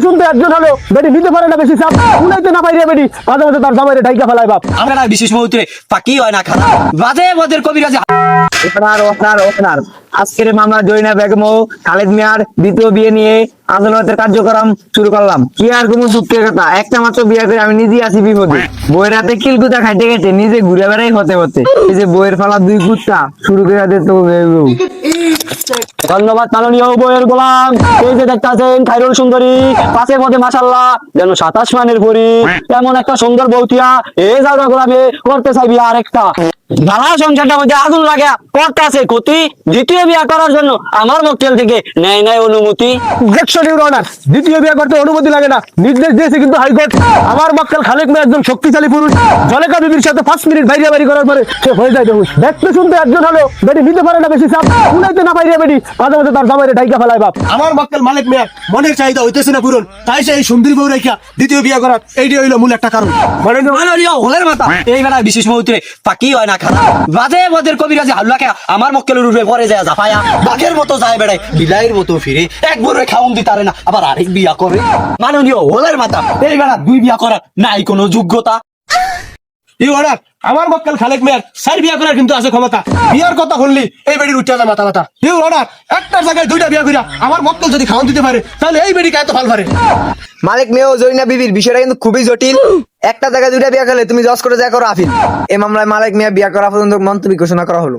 শুনতে একজন হলো বেটি নিতে পারে না বেশি চাপ উনাইতে না পাইরে বেটি মাঝে মাঝে তার জামাইরে ঢাইকা ফেলায় বাপ। আমরা না বিশেষ মুহূর্তে ফাঁকি হয় না খারাপ বাজে বদের কবিরাজি। ওনার আজকের মামলা জরিনা বেগম ও খালেদ মিয়ার দ্বিতীয় বিয়ে নিয়ে আদালতের কার্যক্রম শুরু করলাম। কি আর কোনো দুঃখের কথা, একটা মাত্র বিয়ে করে আমি নিজেই আছি বিপদে। বইয়ের হাতে কিলকুতা খাইতে খাইতে নিজে ঘুরে বেড়াই হতে এই যে বইয়ের ফালা দুই কুত্তা শুরু করে দিতে হবে। ধন্যবাদ মাননীয় বইয়ের গোলাম। এই যে দেখতেছেন খাইরুল সুন্দরী পাশে পথে মাশাআল্লাহ যেন 27 মানের পরি এমন একটা সুন্দর বউতিয়া এই জায়গা গোলামে করতে চাইবি আর একটা ভালো সংসারটার মধ্যে আগুন লাগা করতে আছে ক্ষতি দ্বিতীয় বিয়ে করার জন্য আমার মক্কেল থেকে নেয় নাই অনুমতি। দেখছো ইউর অনার, দ্বিতীয় বিয়ে করতে অনুমতি লাগে না, নির্দেশ দিয়েছে কিন্তু হাইকোর্ট। আমার মক্কেল খালেক মিয়া একজন শক্তিশালী পুরুষ, জলেকা বিবির সাথে 5 মিনিট বাইরে বাড়ি করার পরে সে হয়ে যায় বেহুশ। দেখতে শুনতে একজন হলো বেটি নিতে পারে না বেশি চাপ উনাইতে না পাইরে বেটি মাঝে মাঝে তার জামাইরে ঢাইকা ফেলায় বাপ। আমার মক্কেল মালিক মিয়া মনের চাহিদা হইতেছে না পূরণ, তাই সে এই সুন্দরী বউ রেখা দ্বিতীয় বিয়ে করার এইটা হইলো মূল একটা কারণ। মাননীয় হোলের মাথা এই বেলা বিশেষ মুহূর্তে ফাঁকি হয় না খারাপ বাজে বদের কবিরাজি হাল্লাকে আমার মক্কেলের উপরে পরে যায় জাফায়া বাঘের মতো যায় বেড়ায় বিলাইয়ের মতো ফিরে একবারে খাউন দিতারে না আবার আরেক বিয়া করে। মাননীয় হোলের মাথা এই বেলা 2 বিয়া করার নাই কোনো যোগ্যতা। ইউ অনার, আমার মক্কেল খালেক মিয়ার 4 বিয়ে করার কিন্তু আছে ক্ষমতা। বিয়ার কথা শুনলি এই বেডির উঠে যায় মাথা মাথা। ইউ অনার, একটা জায়গায় 2টা বিয়া কইরা আমার মক্কেল যদি খাওয়ান দিতে পারে তাহলে এই বেডি কায় তো ফাল পারে। মালিক মেয়ে ও জরিনা বিবির বিষয়টা কিন্তু খুবই জটিল। একটা জায়গায় দুইটা বিয়া করলে তুমি জজ করে যা করো আপিল। এই মামলায় মালিক মিয়া বিয়া করা পর্যন্ত মন্তব্য ঘোষণা করা হলো।